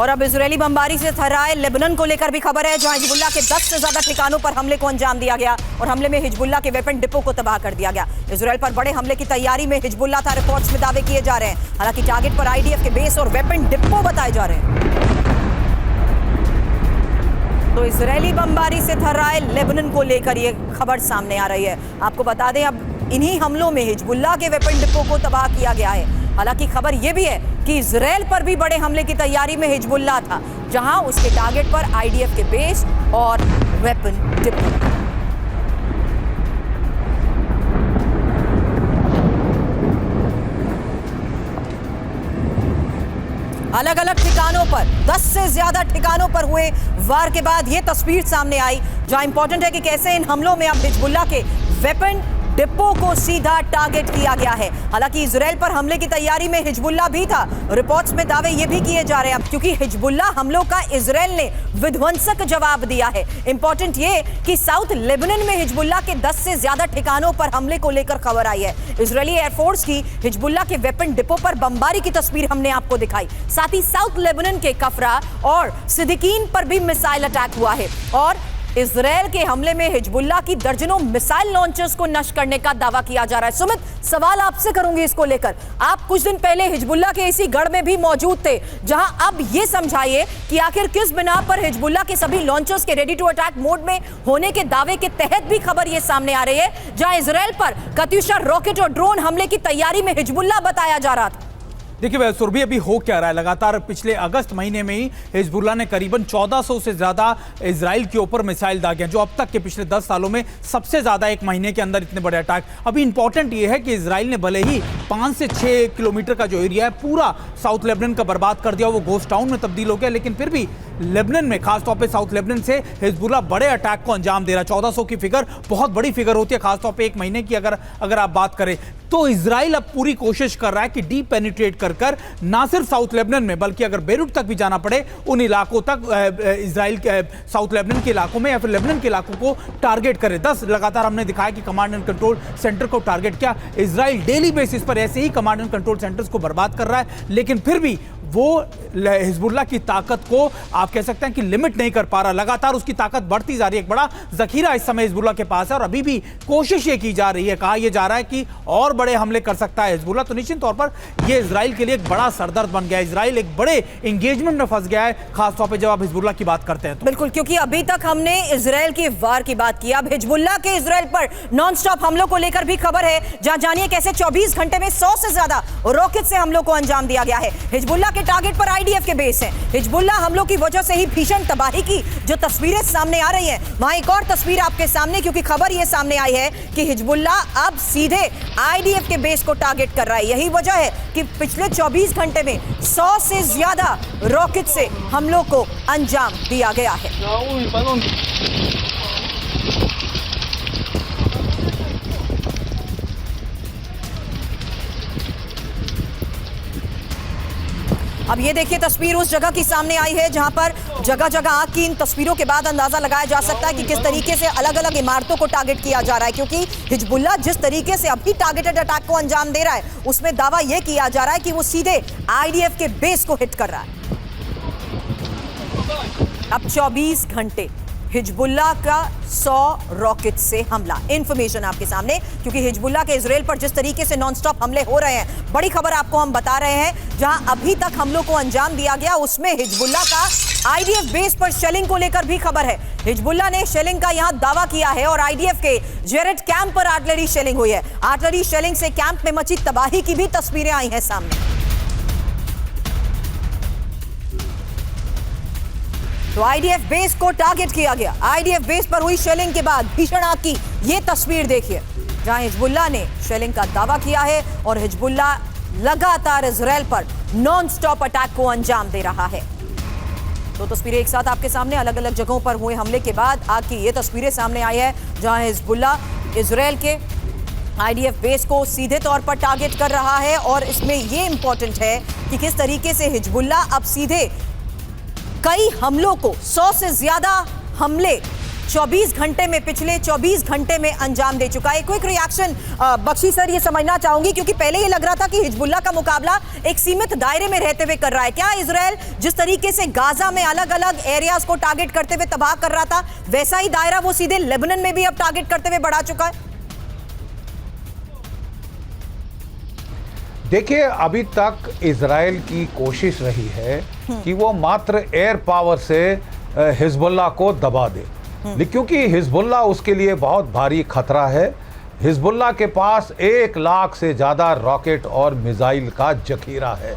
और अब इजरायली बमबारी से थर्राए लेबनान को लेकर भी खबर है, जहां हिजबुल्लाह के 10 से ज्यादा ठिकानों पर हमले को अंजाम दिया गया और हमले में हिजबुल्लाह के वेपन डिपो को तबाह कर दिया गया। इजरायल पर बड़े हमले की तैयारी में हिजबुल्लाह था, रिपोर्ट्स में दावे किए जा रहे हैं। हालांकि टारगेट पर आईडीएफ के बेस और वेपन डिपो बताए जा रहे हैं। तो इजरायली बमबारी से थर्राए लेबनान को लेकर यह खबर सामने आ रही है। आपको बता दें, अब इन्हीं हमलों में हिजबुल्लाह के वेपन डिपो को तबाह किया गया है। हालांकि खबर यह भी है कि इजरायल पर भी बड़े हमले की तैयारी में हिजबुल्लाह था, जहां उसके टारगेट पर आईडीएफ के बेस और वेपन डिपो। अलग अलग ठिकानों पर 10 से ज्यादा ठिकानों पर हुए वार के बाद यह तस्वीर सामने आई, जहां इंपॉर्टेंट है कि कैसे इन हमलों में अब हिजबुल्लाह के वेपन डिपो को सीधा टारगेट किया गया है। हालांकि इजरायल पर हमले की तैयारी में हिजबुल्लाह भी था। रिपोर्ट्स में दावे ये भी किए जा रहे हैं, क्योंकि हिजबुल्लाह हमलों का इजरायल ने विध्वंसक जवाब दिया है। इंपॉर्टेंट ये कि साउथ लेबनान में हिजबुल्लाह के 10 से ज्यादा ठिकानों पर हमले को लेकर खबर आई है। इजरायली एयरफोर्स की हिजबुल्लाह के वेपन डिपो पर बमबारी की तस्वीर हमने आपको दिखाई। साथ ही साउथ लेबनान के कफरा और सिद्दीकीन पर भी मिसाइल अटैक हुआ है और इजरायल के हमले में हिजबुल्लाह की दर्जनों मिसाइल लॉन्चर्स को नष्ट करने का दावा किया जा रहा है। सुमित, सवाल आपसे करूंगी इसको लेकर। आप कुछ दिन पहले हिजबुल्लाह के इसी गढ़ में भी मौजूद थे, जहां अब यह समझाइए कि आखिर किस बिना पर हिजबुल्लाह के सभी लॉन्चर्स के रेडी टू अटैक मोड में होने के दावे के तहत भी खबर यह सामने आ रही है, जहां इजरायल पर कात्यूशा रॉकेट और ड्रोन हमले की तैयारी में हिजबुल्लाह बताया जा रहा था। देखिए सुरभि, अभी हो क्या रहा है, लगातार पिछले अगस्त महीने में ही हिजबुल्लाह ने करीबन 1400 से ज्यादा इजराइल के ऊपर मिसाइल दागे हैं, जो अब तक के पिछले 10 सालों में सबसे ज्यादा एक महीने के अंदर इतने बड़े अटैक। अभी इंपॉर्टेंट ये है कि इजराइल ने भले ही 5 से 6 किलोमीटर का जो एरिया है पूरा साउथ लेबनान का बर्बाद कर दिया, वो गोस्ट टाउन में तब्दील हो गया, लेकिन फिर भी लेबनान में खासतौर पे साउथ लेबनान से हिजबुल्लाह बड़े अटैक को अंजाम दे रहा है। 1400 की फिगर बहुत बड़ी फिगर होती है, खासतौर पे एक महीने की अगर आप बात करें तो। इजराइल अब पूरी कोशिश कर रहा है कि डीप पेनिट्रेट कर ना सिर्फ साउथ लेबनान में बल्कि अगर बेरूट तक भी जाना पड़े उन इलाकों तक, इजराइल के साउथ लेबनान के इलाकों में या फिर लेबनान के इलाकों को टारगेट करे। 10 लगातार हमने दिखाया कि कमांड एंड कंट्रोल सेंटर को टारगेट किया। इजराइल डेली बेसिस पर ऐसे ही कमांड एंड कंट्रोल सेंटर्स को बर्बाद कर रहा है, लेकिन फिर भी वो हिजबुल्लाह की ताकत को आप कह सकते हैं कि लिमिट नहीं कर पा रहा। लगातार उसकी ताकत बढ़ती जा रही है। एक बड़ा जखीरा इस समय हिजबुल्लाह के पास है और अभी भी कोशिश ये की जा रही है, कहा यह जा रहा है कि और बड़े हमले कर सकता है हिजबुल्लाह। तो निश्चित तौर पर यह इजराइल के लिए एक बड़ा सरदर्द बन गया है। इजराइल एक बड़े एंगेजमेंट में फंस गया है, खासतौर पर जब आप हिजबुल्लाह की बात करते हैं तो। बिल्कुल, क्योंकि अभी तक हमने इजराइल के वार की बात की, अब हिजबुल्लाह के इजराइल पर नॉन स्टॉप हमलों को लेकर भी खबर है, जहां जानिए कैसे 24 घंटे में 100 से ज्यादा रॉकेट से हमलों को अंजाम दिया गया है। हिजबुल्लाह के टारगेट पर आईडीएफ के बेस है। हिजबुल्लाह हमलों की वजह से ही भीषण तबाही की जो तस्वीरें सामने आ रही हैं, वहां एक और तस्वीर आपके सामने, क्योंकि खबर यह सामने आई है कि हिजबुल्लाह अब सीधे आईडीएफ के बेस को टारगेट कर रहा है। यही वजह है कि पिछले 24 घंटे में 100 से ज्यादा रॉकेट से हमलों को अंजाम दिया गया है। अब ये देखिए तस्वीर उस जगह की सामने आई है, जहां पर जगह जगह आग की इन तस्वीरों के बाद अंदाजा लगाया जा सकता है कि किस तरीके से अलग अलग इमारतों को टारगेट किया जा रहा है। क्योंकि हिजबुल्लाह जिस तरीके से अभी टारगेटेड अटैक को अंजाम दे रहा है, उसमें दावा यह किया जा रहा है कि वो सीधे आईडीएफ के बेस को हिट कर रहा है। अब 24 घंटे हिजबुल्लाह का 100 रॉकेट से हमला। इंफॉर्मेशन आपके सामने, क्योंकि हिजबुल्लाह के इजराइल पर जिस तरीके से नॉनस्टॉप हमले हो रहे हैं, बड़ी खबर आपको हम बता रहे हैं। जहां अभी तक हमलों को अंजाम दिया गया, उसमें हिजबुल्लाह का आईडीएफ बेस पर शेलिंग को लेकर भी खबर है। हिजबुल्लाह ने शेलिंग का यहां दावा किया है और आईडीएफ के जेरेट कैंप पर आर्टिलरी शेलिंग हुई है। आर्टिलरी शेलिंग से कैंप में मची तबाही की भी तस्वीरें आई हैं सामने। तो आईडीएफ बेस को टारगेट किया गया। आईडीएफ बेस पर हुई शेलिंग के बाद भीषण आग की यह तस्वीर देखिए, जहां हिजबुल्लाह ने शेलिंग का दावा किया है और हिजबुल्लाह लगातार इजराइल पर नॉन स्टॉप अटैक को अंजाम दे रहा है। दो तस्वीरें एक साथ आपके सामने, अलग अलग जगहों पर हुए हमले के बाद आग की ये तस्वीरें सामने आई है, जहां हिजबुल्लाह इजराइल के आईडीएफ बेस को सीधे तौर पर टारगेट कर रहा है। और इसमें यह इंपॉर्टेंट है कि किस तरीके से हिजबुल्लाह अब सीधे कई हमलों को, 100 से ज्यादा हमले 24 घंटे में, पिछले 24 घंटे में अंजाम दे चुका है। क्विक रिएक्शन बख्शी सर, ये समझना चाहूंगी क्योंकि पहले ये लग रहा था कि हिजबुल्लाह का मुकाबला एक सीमित दायरे में रहते हुए कर रहा है। क्या इजराइल जिस तरीके से गाजा में अलग अलग एरियाज को टारगेट करते हुए तबाह कर रहा था, वैसा ही दायरा वो सीधे लेबनान में भी अब टारगेट करते हुए बढ़ा चुका है? देखिए, अभी तक इजराइल की कोशिश रही है कि वो मात्र एयर पावर से हिजबुल्लाह को दबा दे, क्योंकि हिजबुल्लाह उसके लिए बहुत भारी खतरा है। हिजबुल्लाह के पास 1 लाख से ज़्यादा रॉकेट और मिसाइल का जखीरा है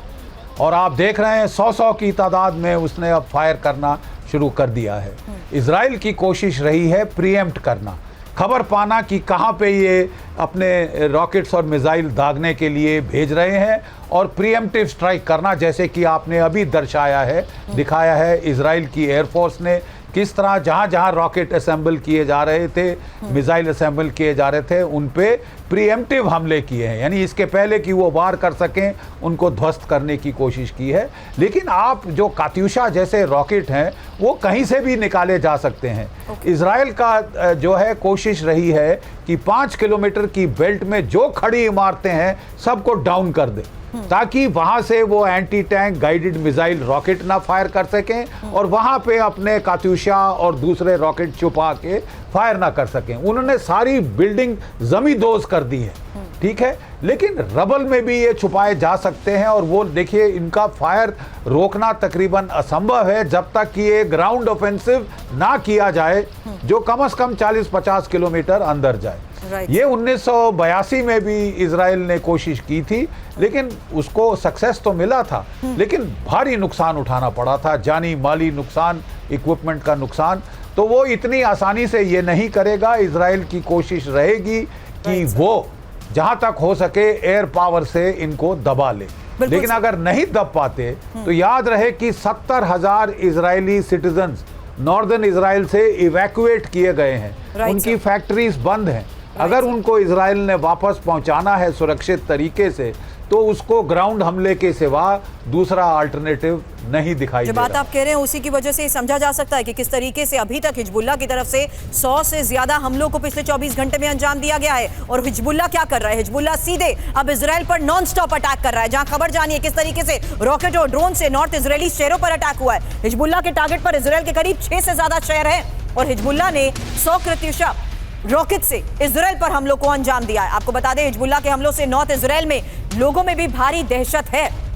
और आप देख रहे हैं 100 की तादाद में उसने अब फायर करना शुरू कर दिया है। इजराइल की कोशिश रही है प्रीएम्प्ट करना, खबर पाना कि कहाँ पे ये अपने रॉकेट्स और मिसाइल दागने के लिए भेज रहे हैं और प्रीएम्प्टिव स्ट्राइक करना, जैसे कि आपने अभी दर्शाया है, दिखाया है इजराइल की एयरफोर्स ने किस तरह जहाँ जहाँ रॉकेट असेंबल किए जा रहे थे, मिसाइल असेंबल किए जा रहे थे, उन पे प्रीएम्प्टिव हमले किए हैं, यानी इसके पहले कि वो वार कर सकें उनको ध्वस्त करने की कोशिश की है। लेकिन आप जो कात्यूशा जैसे रॉकेट हैं वो कहीं से भी निकाले जा सकते हैं। इजराइल का जो है कोशिश रही है कि 5 किलोमीटर की बेल्ट में जो खड़ी इमारतें हैं सबको डाउन कर दे, ताकि वहां से वो anti tank guided missile rocket ना फायर कर सकें और वहां पे अपने कात्यूशा और दूसरे रॉकेट छुपा के फायर ना कर सकें। उन्होंने सारी बिल्डिंग जमींदोज कर दी है, ठीक है, लेकिन रबल में भी ये छुपाए जा सकते हैं और वो देखिए इनका फायर रोकना तकरीबन असंभव है जब तक कि ये ग्राउंड ऑफेंसिव ना किया जाए जो कम से कम 40-50 किलोमीटर अंदर जाए। ये 1982 में भी इजराइल ने कोशिश की थी, लेकिन उसको सक्सेस तो मिला था, लेकिन भारी नुकसान उठाना पड़ा था, जानी माली नुकसान, इक्विपमेंट का नुकसान। तो वो इतनी आसानी से ये नहीं करेगा। इजराइल की कोशिश रहेगी कि वो जहां तक हो सके एयर पावर से इनको दबा ले, लेकिन अगर नहीं दब पाते तो याद रहे कि 70,000 इजरायली सिटीजन्स नॉर्दर्न इजराइल से इवैक्यूएट किए गए हैं, उनकी फैक्ट्रीज बंद हैं। अगर उनको इजराइल ने वापस पहुंचाना है सुरक्षित तरीके से तो उसको ग्राउंड हमले के सिवा दूसरा अल्टरनेटिव नहीं दिखाई दे रहा। जो बात आप कह रहे हैं उसी की वजह से समझा जा सकता है कि किस तरीके से अभी तक हिजबुल्लाह की तरफ से 100 से ज्यादा हमलों को पिछले 24 घंटे में अंजाम दिया गया है। और हिजबुल्लाह क्या कर रहा है? हिजबुल्लाह सीधे अब इजराइल पर नॉन स्टॉप अटैक कर रहा है। जहां खबर जानिए किस तरीके से रॉकेट और ड्रोन से नॉर्थ इजरायली शहरों पर अटैक हुआ है। हिजबुल्लाह के टारगेट पर इजराइल के करीब 6 से ज्यादा शहर हैं और हिजबुल्लाह ने 100 कात्यूशा रॉकेट से इजराइल पर हमलों को अंजाम दिया है। आपको बता दें हिजबुल्लाह के हमलों से नॉर्थ इजराइल में लोगों में भी भारी दहशत है।